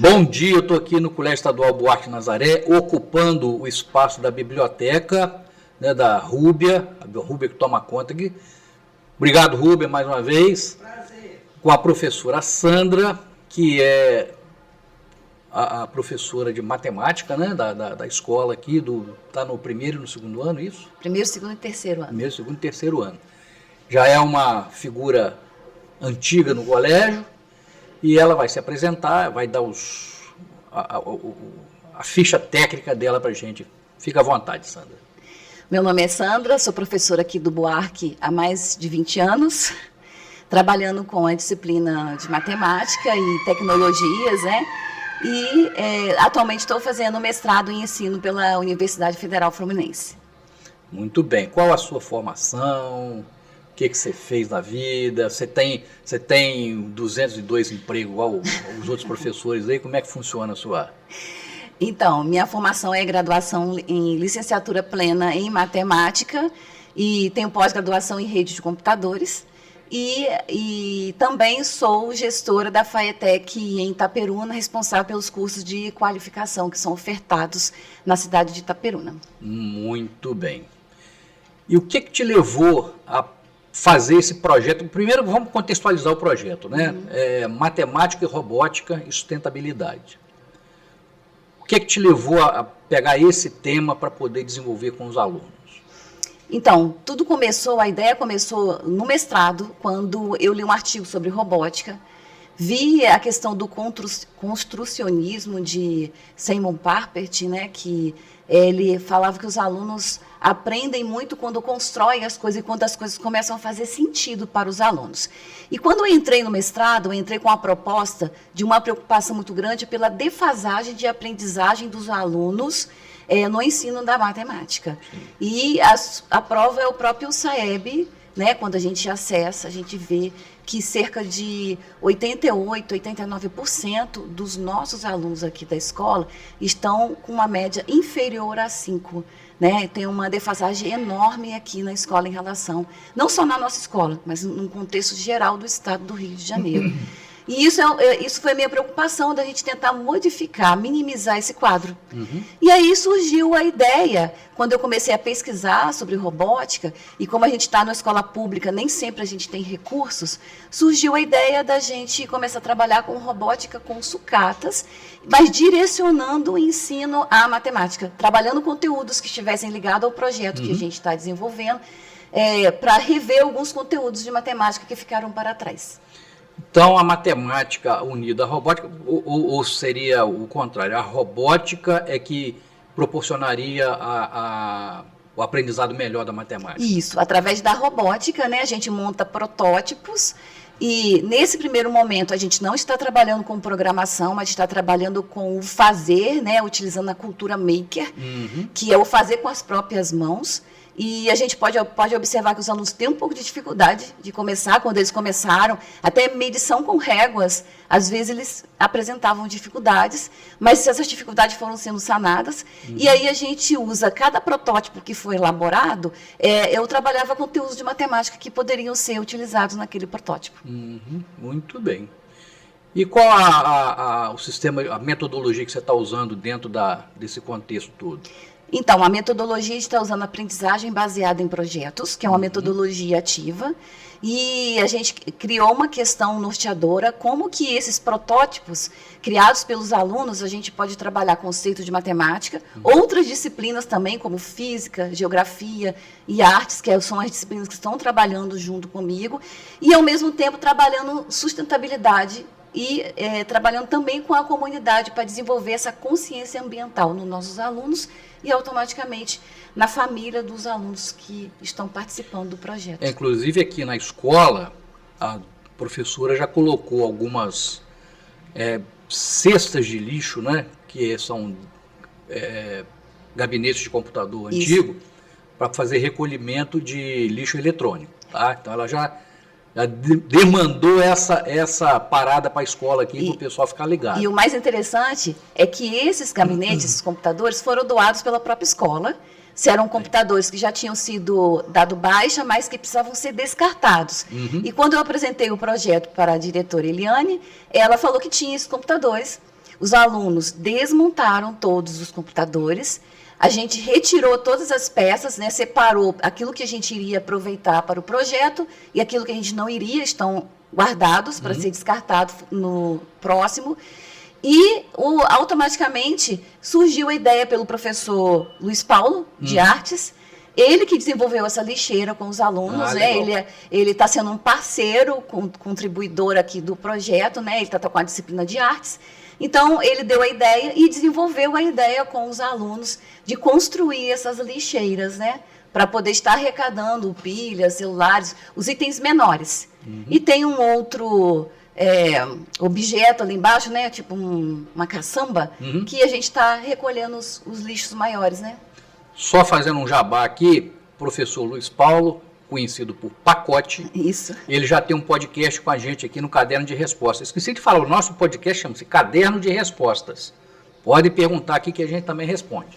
Bom dia, eu estou aqui no Colégio Estadual Buarque Nazaré, ocupando o espaço da biblioteca, né, da Rúbia, a Rúbia que toma conta aqui. Obrigado, Rúbia, mais uma vez. Prazer. Com a professora Sandra, que é a professora de matemática, né, da escola aqui, está no primeiro e no segundo ano, isso? Primeiro, segundo e terceiro ano. Primeiro, segundo e terceiro ano. Já é uma figura antiga no colégio e ela vai se apresentar, vai dar a ficha técnica dela para a gente. Fica à vontade, Sandra. Meu nome é Sandra, sou professora aqui do Buarque há mais de 20 anos, trabalhando com a disciplina de matemática e tecnologias, né? E atualmente estou fazendo mestrado em ensino pela Universidade Federal Fluminense. Muito bem. Qual a sua formação? O que você fez na vida? Você tem 202 empregos igual os outros professores aí? Como é que funciona a sua... Então, minha formação é graduação em licenciatura plena em matemática e tenho pós-graduação em rede de computadores e também sou gestora da FAETEC em Itaperuna, responsável pelos cursos de qualificação que são ofertados na cidade de Itaperuna. Muito bem. E o que te levou a fazer esse projeto? Primeiro, vamos contextualizar o projeto, né? Matemática e robótica e sustentabilidade. O que te levou a pegar esse tema para poder desenvolver com os alunos? Então, a ideia começou no mestrado, quando eu li um artigo sobre robótica, vi a questão do construcionismo de Simon Papert, né, que ele falava que os alunos aprendem muito quando constroem as coisas e quando as coisas começam a fazer sentido para os alunos. E quando eu entrei no mestrado, eu entrei com a proposta de uma preocupação muito grande pela defasagem de aprendizagem dos alunos no ensino da matemática. E a prova é o próprio SAEB, né? Quando a gente acessa, a gente vê que cerca de 88%, 89% dos nossos alunos aqui da escola estão com uma média inferior a 5. Né? Tem uma defasagem enorme aqui na escola em relação, não só na nossa escola, mas no contexto geral do estado do Rio de Janeiro. E isso foi a minha preocupação, da gente tentar modificar, minimizar esse quadro. E aí surgiu a ideia, quando eu comecei a pesquisar sobre robótica, e como a gente está na escola pública, nem sempre a gente tem recursos, surgiu a ideia da gente começar a trabalhar com robótica com sucatas, mas direcionando o ensino à matemática, trabalhando conteúdos que estivessem ligados ao projeto que a gente está desenvolvendo, para rever alguns conteúdos de matemática que ficaram para trás. Então, a matemática unida à robótica, ou seria o contrário, a robótica é que proporcionaria o aprendizado melhor da matemática? Isso, através da robótica, né, a gente monta protótipos e, nesse primeiro momento, a gente não está trabalhando com programação, mas está trabalhando com o fazer, né, utilizando a cultura maker, que é o fazer com as próprias mãos. E a gente pode observar que os alunos têm um pouco de dificuldade de começar. Quando eles começaram, até medição com réguas, às vezes eles apresentavam dificuldades, mas essas dificuldades foram sendo sanadas. E aí a gente usa cada protótipo que foi elaborado, eu trabalhava conteúdos de matemática que poderiam ser utilizados naquele protótipo. Muito bem. E qual o sistema, a metodologia que você está usando dentro desse contexto todo? Então, a metodologia está usando aprendizagem baseada em projetos, que é uma metodologia ativa, e a gente criou uma questão norteadora, como que esses protótipos criados pelos alunos, a gente pode trabalhar conceitos de matemática, outras disciplinas também, como física, geografia e artes, que são as disciplinas que estão trabalhando junto comigo, e ao mesmo tempo trabalhando sustentabilidade e trabalhando também com a comunidade para desenvolver essa consciência ambiental nos nossos alunos e automaticamente na família dos alunos que estão participando do projeto. Inclusive aqui na escola, a professora já colocou algumas cestas de lixo, né, que são gabinetes de computador antigo, para fazer recolhimento de lixo eletrônico. Tá? Então ela já demandou essa parada para a escola aqui, para o pessoal ficar ligado. E o mais interessante é que esses gabinetes, esses computadores, foram doados pela própria escola. Eram computadores que já tinham sido dado baixa, mas que precisavam ser descartados. E quando eu apresentei o projeto para a diretora Eliane, ela falou que tinha esses computadores, Os alunos desmontaram todos os computadores, a gente retirou todas as peças, né, separou aquilo que a gente iria aproveitar para o projeto e aquilo que a gente não iria, estão guardados para ser descartado no próximo. E automaticamente surgiu a ideia pelo professor Luiz Paulo, de artes, ele que desenvolveu essa lixeira com os alunos, né? Ele está sendo um parceiro, contribuidor aqui do projeto, né? Ele está com a disciplina de artes. Então, ele deu a ideia e desenvolveu a ideia com os alunos de construir essas lixeiras, né? Para poder estar arrecadando pilhas, celulares, os itens menores. E tem um outro objeto ali embaixo, né? Tipo uma caçamba, que a gente está recolhendo os lixos maiores, né? Só fazendo um jabá aqui, professor Luiz Paulo, conhecido por Pacote. Isso. Ele já tem um podcast com a gente aqui no Caderno de Respostas. Esqueci de falar, o nosso podcast chama-se Caderno de Respostas. Pode perguntar aqui que a gente também responde.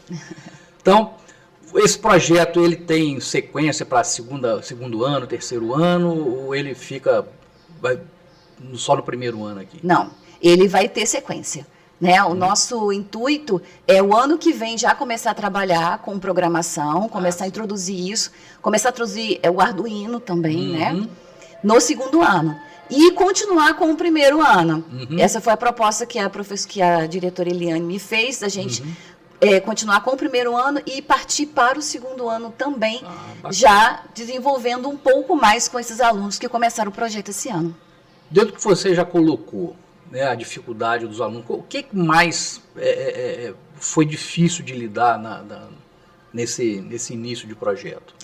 Então, esse projeto ele tem sequência para segundo ano, terceiro ano, ou ele fica só no primeiro ano aqui? Não, ele vai ter sequência. Né? O nosso intuito é o ano que vem já começar a trabalhar com programação, começar a introduzir isso, começar a introduzir o Arduino também, né? No segundo ano. E continuar com o primeiro ano. Essa foi a proposta que a diretora Eliane me fez, da gente continuar com o primeiro ano e partir para o segundo ano também, já desenvolvendo um pouco mais com esses alunos que começaram o projeto esse ano. Dentro do que você já colocou, né, a dificuldade dos alunos, o que mais foi difícil de lidar nesse início de projeto?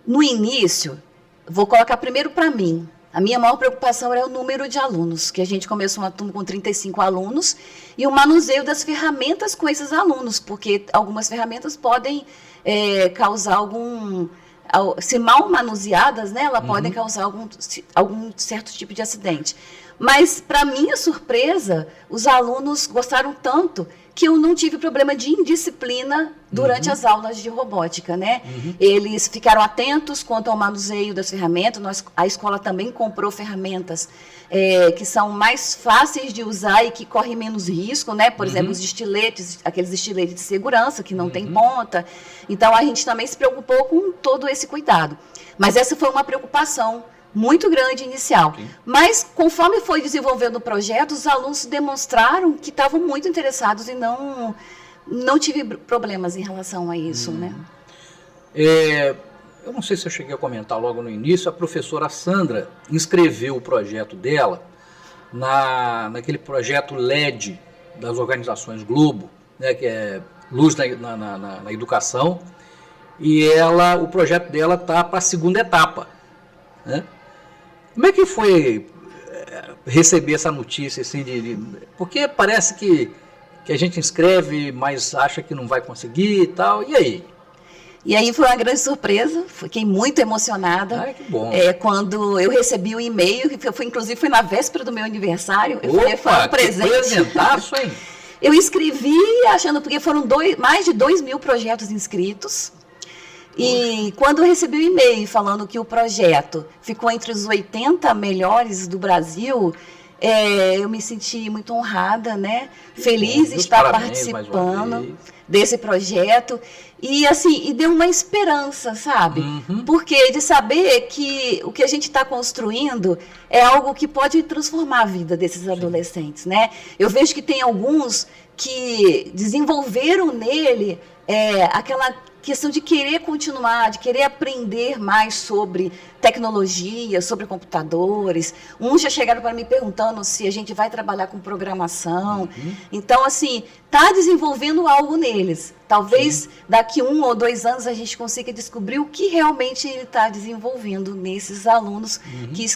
No início, vou colocar primeiro para mim. A minha maior preocupação era o número de alunos, que a gente começou uma turma com 35 alunos, e o manuseio das ferramentas com esses alunos, porque algumas ferramentas podem causar se mal manuseadas, né, elas podem causar algum certo tipo de acidente. Mas, para minha surpresa, os alunos gostaram tanto que eu não tive problema de indisciplina durante as aulas de robótica, né? Eles ficaram atentos quanto ao manuseio das ferramentas. A escola também comprou ferramentas que são mais fáceis de usar e que correm menos risco, né? Por exemplo, os estiletes, aqueles estiletes de segurança que não tem ponta. Então, a gente também se preocupou com todo esse cuidado. Mas essa foi uma preocupação muito grande inicial. Mas, conforme foi desenvolvendo o projeto, os alunos demonstraram que estavam muito interessados e não tive problemas em relação a isso, né? Eu não sei se eu cheguei a comentar logo no início, a professora Sandra inscreveu o projeto dela naquele projeto LED das organizações Globo, né, que é Luz na Educação, e o projeto dela está para a segunda etapa, né? Como é que foi receber essa notícia, assim, porque parece que a gente inscreve, mas acha que não vai conseguir e tal, e aí? E aí foi uma grande surpresa, fiquei muito emocionada. Ai, que bom. Quando eu recebi o e-mail, inclusive foi na véspera do meu aniversário, eu falei, foi um presente. Que presentaço, hein? Eu escrevi achando, porque foram mais de 2.000 projetos inscritos. E quando eu recebi o e-mail falando que o projeto ficou entre os 80 melhores do Brasil, eu me senti muito honrada, né? Feliz de estar participando desse projeto. E assim, deu uma esperança, sabe? Porque de saber que o que a gente está construindo é algo que pode transformar a vida desses adolescentes, né? Eu vejo que tem alguns que desenvolveram nele aquela questão de querer continuar, de querer aprender mais sobre tecnologia, sobre computadores. Uns já chegaram para mim perguntando se a gente vai trabalhar com programação. Então, assim, está desenvolvendo algo neles. Talvez daqui 1 ou 2 anos a gente consiga descobrir o que realmente ele está desenvolvendo nesses alunos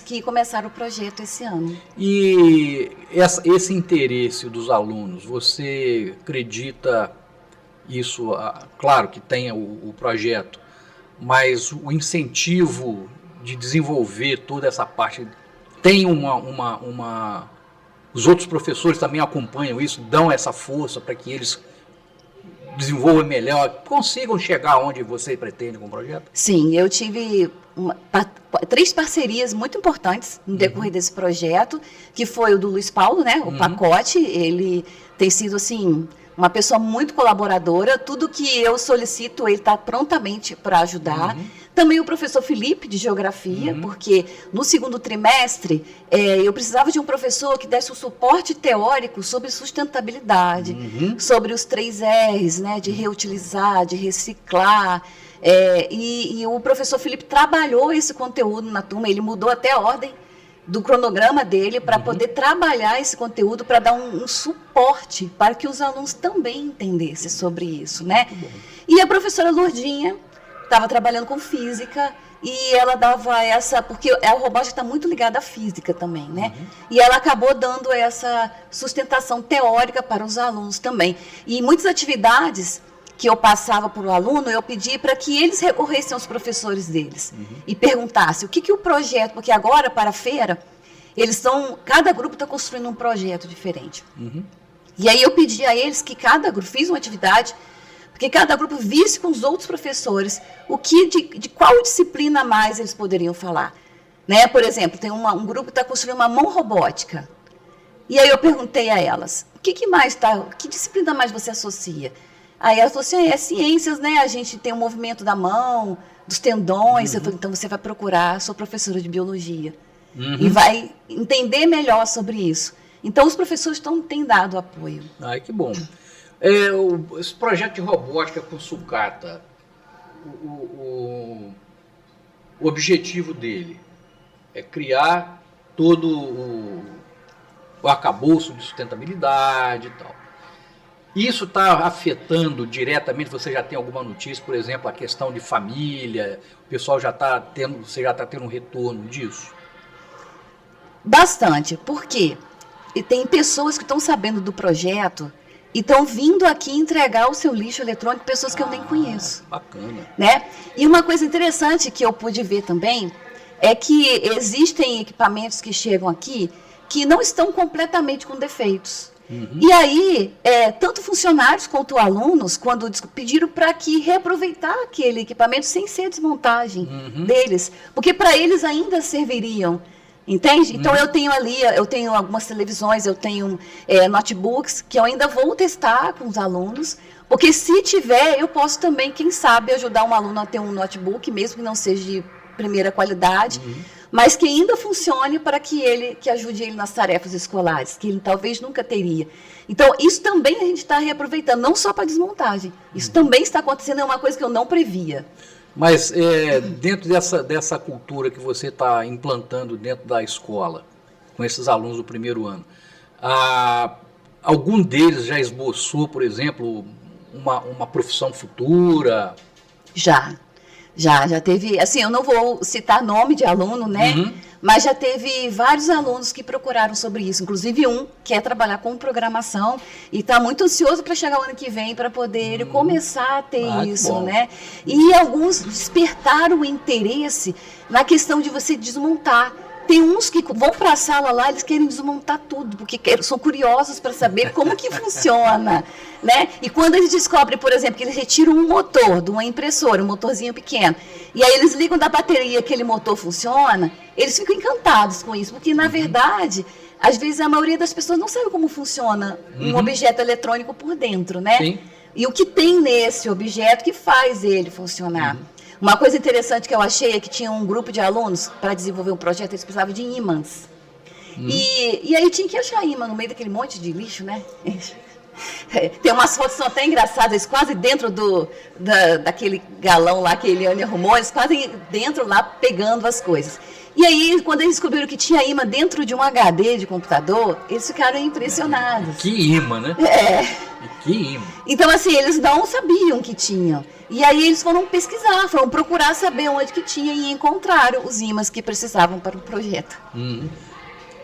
que começaram o projeto esse ano. E esse interesse dos alunos, você acredita... Isso, claro que tem o projeto, mas o incentivo de desenvolver toda essa parte, tem os outros professores também acompanham isso, dão essa força para que eles desenvolvam melhor, consigam chegar onde você pretende com o projeto? Sim, eu tive 3 parcerias muito importantes no decorrer desse projeto, que foi o do Luiz Paulo, né? O Pacote, ele tem sido, assim, uma pessoa muito colaboradora. Tudo que eu solicito, ele está prontamente para ajudar. Também o professor Felipe, de Geografia, porque no segundo trimestre eu precisava de um professor que desse o suporte teórico sobre sustentabilidade, sobre os 3 R's, né? De reutilizar, de reciclar. E o professor Felipe trabalhou esse conteúdo na turma, ele mudou até a ordem do cronograma dele para poder trabalhar esse conteúdo, para dar um suporte para que os alunos também entendessem sobre isso, né? E a professora Lourdinha estava trabalhando com física e ela dava porque a robótica está muito ligada à física também, né? E ela acabou dando essa sustentação teórica para os alunos também. E muitas atividades que eu passava para o aluno, eu pedi para que eles recorressem aos professores deles e perguntassem o que o projeto, porque agora, para a feira, cada grupo está construindo um projeto diferente. E aí eu pedi a eles que cada grupo, fiz uma atividade, porque cada grupo visse com os outros professores de qual disciplina a mais eles poderiam falar. Né? Por exemplo, tem um grupo que está construindo uma mão robótica. E aí eu perguntei a elas, que disciplina mais você associa? Aí ela falou assim, é ciências, né? A gente tem o movimento da mão, dos tendões. Eu falei, então você vai procurar a sua professora de biologia. E vai entender melhor sobre isso. Então os professores têm dado apoio. Ai, que bom. Esse projeto de robótica com sucata, o objetivo dele é criar todo o arcabouço de sustentabilidade e tal. Isso está afetando diretamente, você já tem alguma notícia, por exemplo, a questão de família, o pessoal você já está tendo um retorno disso? Bastante, porque tem pessoas que estão sabendo do projeto e estão vindo aqui entregar o seu lixo eletrônico, pessoas que eu nem conheço. Bacana. Né? E uma coisa interessante que eu pude ver também é que existem equipamentos que chegam aqui que não estão completamente com defeitos. E aí, tanto funcionários quanto alunos, quando pediram para que reaproveitar aquele equipamento sem ser desmontagem deles, porque para eles ainda serviriam, entende? Então eu tenho algumas televisões, eu tenho notebooks que eu ainda vou testar com os alunos, porque se tiver, eu posso também, quem sabe, ajudar um aluno a ter um notebook, mesmo que não seja de primeira qualidade, mas que ainda funcione para que ajude ele nas tarefas escolares, que ele talvez nunca teria. Então, isso também a gente está reaproveitando, não só para desmontagem. Isso também está acontecendo, é uma coisa que eu não previa. Mas dentro dessa cultura que você está implantando dentro da escola, com esses alunos do primeiro ano, algum deles já esboçou, por exemplo, uma profissão futura? Já teve, assim, eu não vou citar nome de aluno, né? Mas já teve vários alunos que procuraram sobre isso, inclusive um que quer trabalhar com programação e está muito ansioso para chegar o ano que vem para poder começar a ter isso, né? E alguns despertaram o interesse na questão de você desmontar. Tem uns que vão para a sala lá, eles querem desmontar tudo, porque são curiosos para saber como que funciona, né? E quando eles descobrem, por exemplo, que eles retiram um motor de uma impressora, um motorzinho pequeno, e aí eles ligam da bateria, aquele motor funciona, eles ficam encantados com isso, porque na verdade, às vezes a maioria das pessoas não sabe como funciona um objeto eletrônico por dentro, né? Sim. E o que tem nesse objeto que faz ele funcionar. Uma coisa interessante que eu achei é que tinha um grupo de alunos para desenvolver um projeto, eles precisavam de ímãs. E aí tinha que achar ímã no meio daquele monte de lixo, né? Tem umas fotos que são até engraçadas, eles quase dentro daquele galão lá que a Eliane arrumou, eles quase dentro lá pegando as coisas. E aí, quando eles descobriram que tinha ímã dentro de um HD de computador, eles ficaram impressionados. Que ímã, né? Que ímã. Então, assim, eles não sabiam que tinham. E aí eles foram pesquisar, foram procurar saber onde que tinha e encontraram os ímãs que precisavam para o projeto.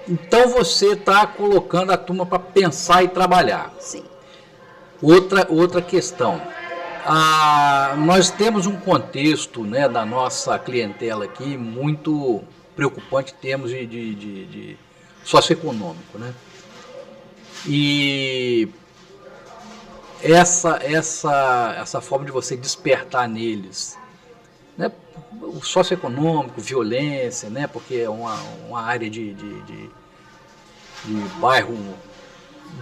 Então você está colocando a turma para pensar e trabalhar. Sim. Outra questão. Nós temos um contexto, né, da nossa clientela aqui muito preocupante em termos de socioeconômico, né? E essa forma de você despertar neles, né? O socioeconômico, violência, né? Porque é uma área de bairro um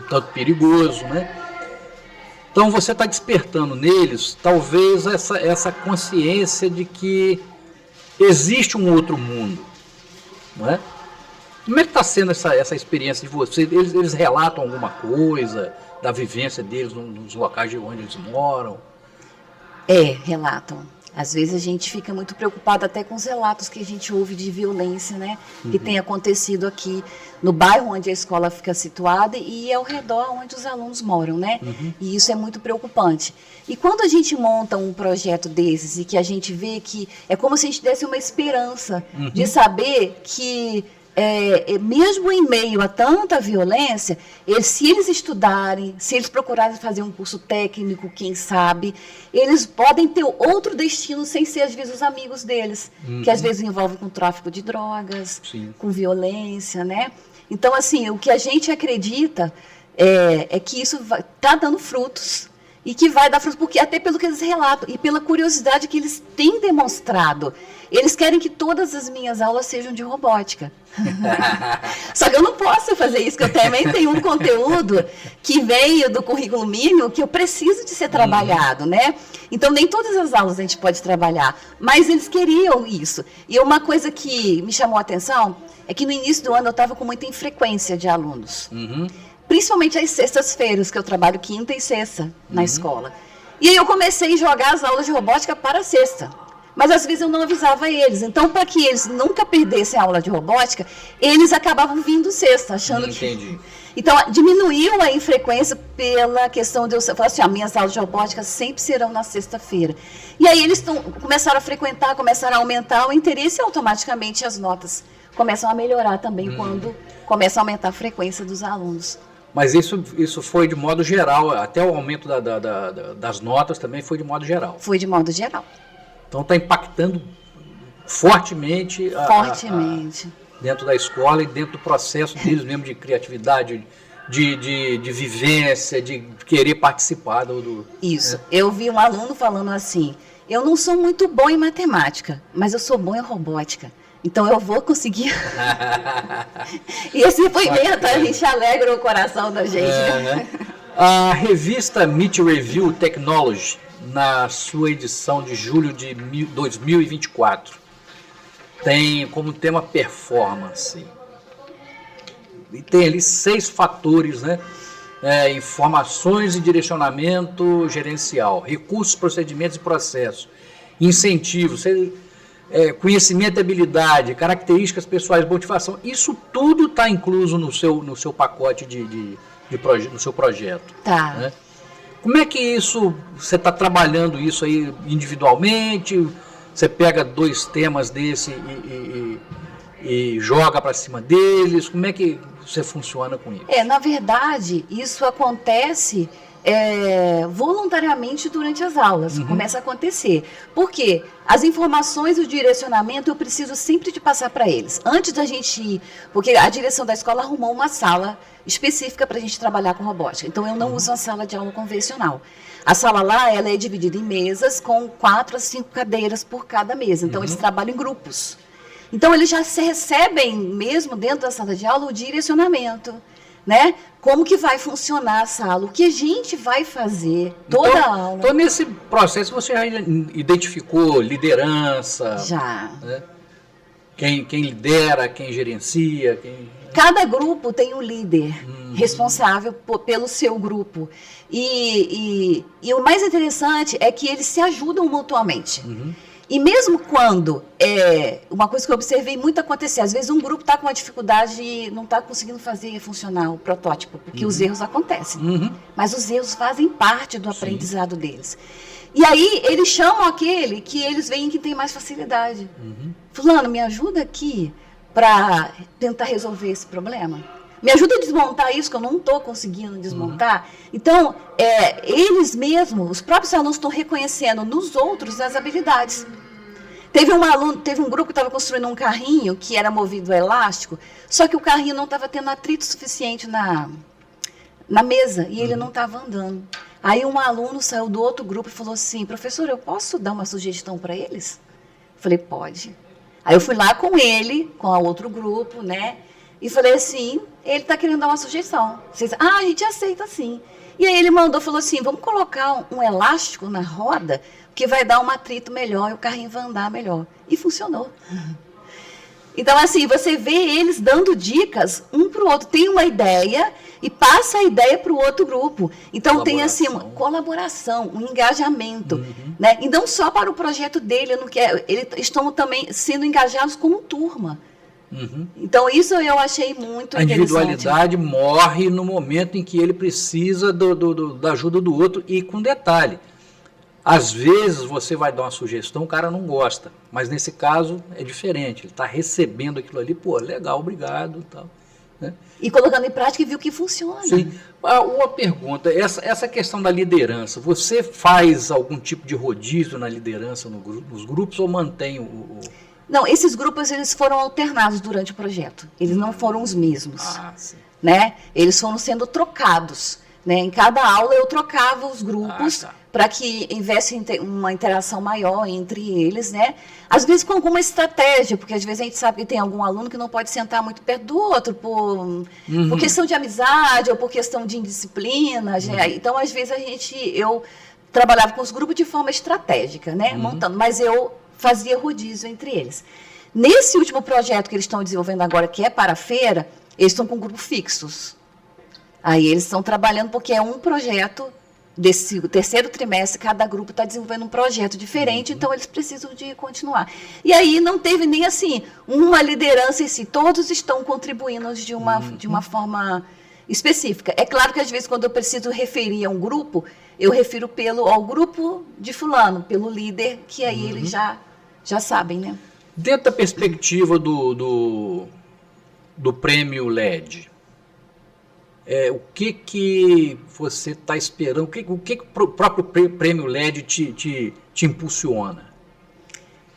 tanto perigoso, né? Então você está despertando neles talvez essa consciência de que existe um outro mundo, não é? Como é que está sendo essa experiência de vocês? Eles relatam alguma coisa da vivência deles nos locais de onde eles moram? Relatam. Às vezes a gente fica muito preocupado até com os relatos que a gente ouve de violência, né? Que tem acontecido aqui no bairro onde a escola fica situada e ao redor onde os alunos moram, né? E isso é muito preocupante. E quando a gente monta um projeto desses e que a gente vê que é como se a gente desse uma esperança de saber que mesmo em meio a tanta violência, se eles estudarem, se eles procurarem fazer um curso técnico, quem sabe, eles podem ter outro destino sem ser, às vezes, os amigos deles, que às vezes envolvem com tráfico de drogas, com violência, né? Então, assim, o que a gente acredita é que isso está dando frutos. E que vai dar frutos, porque até pelo que eles relatam e pela curiosidade que eles têm demonstrado. Eles querem que todas as minhas aulas sejam de robótica. Só que eu não posso fazer isso, porque eu também tenho um conteúdo que veio do currículo mínimo que eu preciso de ser trabalhado, né? Então, nem todas as aulas a gente pode trabalhar, mas eles queriam isso. E uma coisa que me chamou a atenção é que no início do ano eu estava com muita infrequência de alunos. Principalmente às sextas-feiras, que eu trabalho quinta e sexta na escola. E aí eu comecei a jogar as aulas de robótica para a sexta. Mas às vezes eu não avisava eles. Então, para que eles nunca perdessem a aula de robótica, eles acabavam vindo sexta, achando que... Então, diminuiu a infrequência pela questão de eu falar assim, minhas aulas de robótica sempre serão na sexta-feira. E aí eles começaram a frequentar, começaram a aumentar o interesse e automaticamente as notas começam a melhorar também quando começa a aumentar a frequência dos alunos. Mas isso foi de modo geral, até o aumento das notas também foi de modo geral. Foi de modo geral. Então está impactando fortemente, dentro da escola e dentro do processo deles mesmo de criatividade, de vivência, de querer participar do... Isso. Eu vi um aluno falando assim, eu não sou muito bom em matemática, mas eu sou bom em robótica. Então eu vou conseguir. E esse depoimento a gente alegra o coração da gente. Né? A revista Meet Review Technology, na sua edição de julho de 2024, tem como tema performance. E tem ali 6 fatores, né? Informações e direcionamento gerencial, recursos, procedimentos e processos, incentivos, conhecimento e habilidade, características pessoais, motivação, isso tudo está incluso no seu pacote no seu projeto. Tá. Né? Como é que isso, você está trabalhando isso aí individualmente? Você pega 2 temas desse e joga para cima deles? Como é que você funciona com isso? Na verdade, isso acontece voluntariamente durante as aulas, começa a acontecer. Por quê? As informações e o direcionamento eu preciso sempre de passar para eles. Antes da gente ir, porque a direção da escola arrumou uma sala específica para a gente trabalhar com robótica. Então eu não uso uma sala de aula convencional. A sala lá, ela é dividida em mesas com 4 a 5 cadeiras por cada mesa. Então eles trabalham em grupos. Então eles já recebem mesmo dentro da sala de aula o direcionamento, né? Como que vai funcionar a sala, o que a gente vai fazer, toda a aula. Então, nesse processo, você já identificou liderança? Já. Né? Quem lidera, quem gerencia? Cada grupo tem um líder responsável pelo seu grupo. E o mais interessante é que eles se ajudam mutuamente. E mesmo quando, uma coisa que eu observei muito acontecer, às vezes um grupo está com uma dificuldade e não está conseguindo fazer funcionar o protótipo, porque os erros acontecem. Mas os erros fazem parte do aprendizado deles. E aí eles chamam aquele que eles veem que tem mais facilidade. Fulano, me ajuda aqui para tentar resolver esse problema. Me ajuda a desmontar isso que eu não estou conseguindo desmontar. Então, eles mesmos, os próprios alunos estão reconhecendo nos outros as habilidades. Teve um grupo que estava construindo um carrinho que era movido a elástico, só que o carrinho não estava tendo atrito suficiente na mesa e ele não estava andando. Aí um aluno saiu do outro grupo e falou assim, professor, eu posso dar uma sugestão para eles? Eu falei, pode. Aí eu fui lá com ele, com o outro grupo, né? E falei assim, ele está querendo dar uma sugestão. Vocês, a gente aceita sim. E aí ele falou assim, vamos colocar um elástico na roda que vai dar um atrito melhor e o carrinho vai andar melhor. E funcionou. Então, assim, você vê eles dando dicas um para o outro. Tem uma ideia e passa a ideia para o outro grupo. Então, tem assim uma colaboração, um engajamento. Né? E não só para o projeto dele, eles estão também sendo engajados como turma. Então, isso eu achei muito interessante. A individualidade morre no momento em que ele precisa da ajuda do outro. E com detalhe, às vezes você vai dar uma sugestão, o cara não gosta, mas nesse caso é diferente, ele está recebendo aquilo ali, pô, legal, obrigado, tal, né? E colocando em prática e viu que funciona. Sim. Uma pergunta, essa questão da liderança, você faz algum tipo de rodízio na liderança nos grupos ou mantém o... Não, esses grupos eles foram alternados durante o projeto, eles não foram os mesmos, sim. Né? Eles foram sendo trocados. Né? Em cada aula eu trocava os grupos para que houvesse uma interação maior entre eles, né? Às vezes com alguma estratégia, porque às vezes a gente sabe que tem algum aluno que não pode sentar muito perto do outro por questão de amizade ou por questão de indisciplina. Então, às vezes, eu trabalhava com os grupos de forma estratégica, né? Montando, mas eu fazia rodízio entre eles. Nesse último projeto que eles estão desenvolvendo agora, que é para a feira, eles estão com grupos fixos. Aí eles estão trabalhando porque é um projeto desse terceiro trimestre, cada grupo está desenvolvendo um projeto diferente, então eles precisam de continuar. E aí não teve nem assim uma liderança em si, todos estão contribuindo de uma forma específica. É claro que às vezes quando eu preciso referir a um grupo, eu refiro ao grupo de fulano, pelo líder, que aí eles já sabem, né? Dentro da perspectiva do prêmio LED, o que você está esperando? O que o próprio prêmio LED te impulsiona?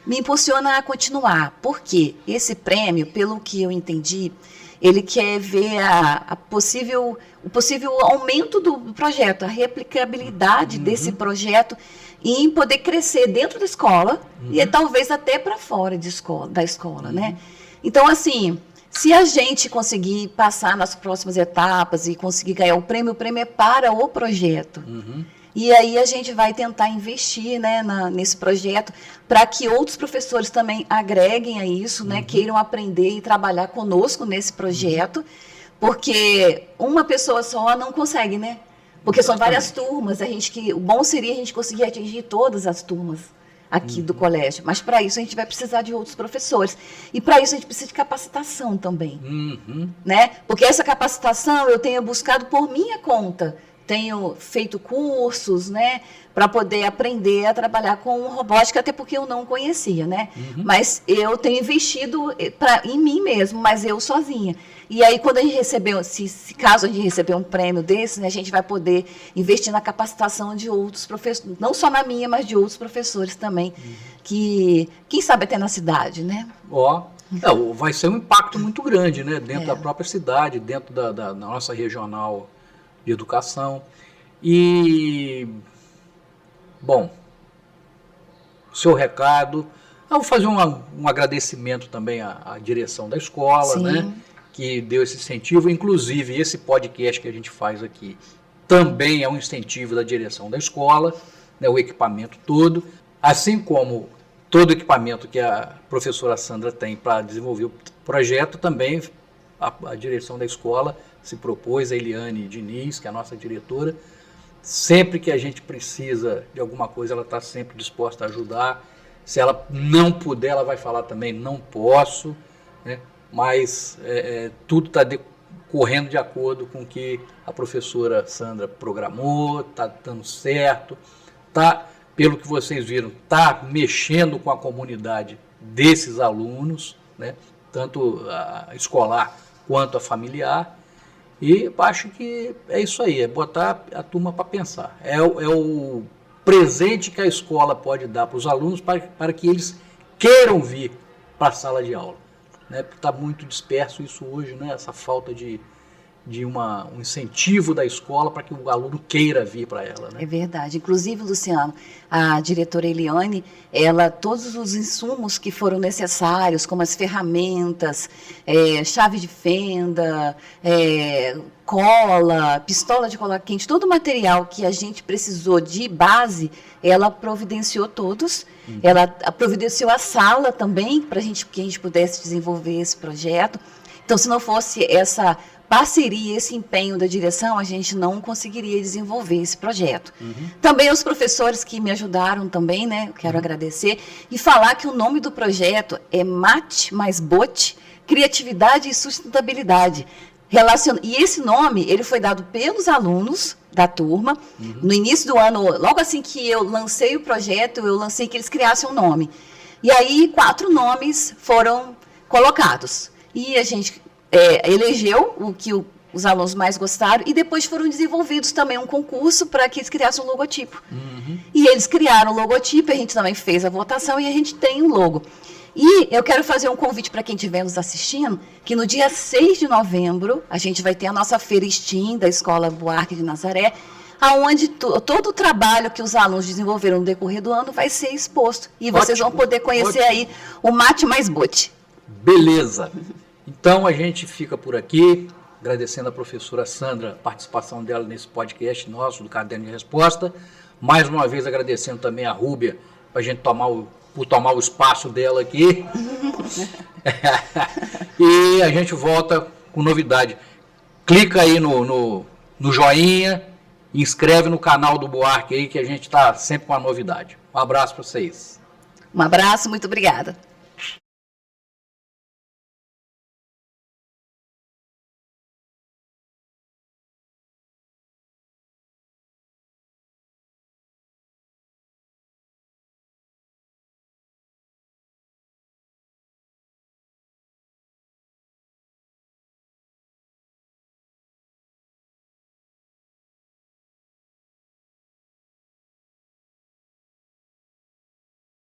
Me impulsiona a continuar, porque esse prêmio, pelo que eu entendi, ele quer ver o possível aumento do projeto, a replicabilidade desse projeto e em poder crescer dentro da escola e talvez até para fora da escola, né? Então, assim, se a gente conseguir passar nas próximas etapas e conseguir ganhar o prêmio é para o projeto. E aí a gente vai tentar investir, né, nesse projeto para que outros professores também agreguem a isso, né, queiram aprender e trabalhar conosco nesse projeto, porque uma pessoa só não consegue, né? Porque são várias turmas, o bom seria a gente conseguir atingir todas as turmas aqui do colégio, mas para isso a gente vai precisar de outros professores. E para isso a gente precisa de capacitação também, né? Porque essa capacitação eu tenho buscado por minha conta. Tenho feito cursos, né, para poder aprender a trabalhar com robótica, até porque eu não conhecia, né? Mas eu tenho investido em mim mesmo, mas eu sozinha. E aí, quando a gente recebeu, caso a gente receber um prêmio desse, né, a gente vai poder investir na capacitação de outros professores, não só na minha, mas de outros professores também, que, quem sabe até na cidade, né? Vai ser um impacto muito grande, né, dentro da própria cidade, dentro da nossa regional de educação. E, bom, o seu recado, eu vou fazer um agradecimento também à direção da escola, né, que deu esse incentivo, inclusive esse podcast que a gente faz aqui também é um incentivo da direção da escola, né, o equipamento todo, assim como todo o equipamento que a professora Sandra tem para desenvolver o projeto, também a direção da escola se propôs, a Eliane Diniz, que é a nossa diretora, sempre que a gente precisa de alguma coisa, ela está sempre disposta a ajudar. Se ela não puder, ela vai falar também, não posso, né? Mas tudo está correndo de acordo com o que a professora Sandra programou, está dando certo, pelo que vocês viram, está mexendo com a comunidade desses alunos, né? Tanto a escolar quanto a familiar. E acho que é isso aí, é botar a turma para pensar. É o presente que a escola pode dar para os alunos para que eles queiram vir para a sala de aula. Né? Porque está muito disperso isso hoje, né? Essa falta de um incentivo da escola para que o aluno queira vir para ela, né? É verdade. Inclusive, Luciano, a diretora Eliane, todos os insumos que foram necessários, como as ferramentas, chave de fenda, cola, pistola de cola quente, todo o material que a gente precisou de base, ela providenciou todos. Ela providenciou a sala também, para que a gente pudesse desenvolver esse projeto. Então, se não fosse essa parceria, esse empenho da direção, a gente não conseguiria desenvolver esse projeto. Também os professores que me ajudaram também, né? Eu quero agradecer. E falar que o nome do projeto é Mate mais Bote, Criatividade e Sustentabilidade. E esse nome, ele foi dado pelos alunos da turma. No início do ano, logo assim que eu lancei o projeto, eu lancei que eles criassem um nome. E aí, 4 nomes foram colocados. E a gente elegeu o que os alunos mais gostaram, e depois foram desenvolvidos também um concurso para que eles criassem um logotipo. E eles criaram o logotipo, a gente também fez a votação e a gente tem um logo. E eu quero fazer um convite para quem estiver nos assistindo, que no dia 6 de novembro, a gente vai ter a nossa feira STEAM da Escola Buarque de Nazaré, aonde todo o trabalho que os alunos desenvolveram no decorrer do ano vai ser exposto. E vocês vão poder conhecer aí o Mate mais Bote. Beleza. Então, a gente fica por aqui, agradecendo a professora Sandra a participação dela nesse podcast nosso, do Caderno de Resposta. Mais uma vez, agradecendo também a Rúbia, para a gente tomar o espaço dela aqui. E a gente volta com novidade. Clica aí no joinha, inscreve no canal do Buarque aí, que a gente está sempre com a novidade. Um abraço para vocês. Um abraço, muito obrigada.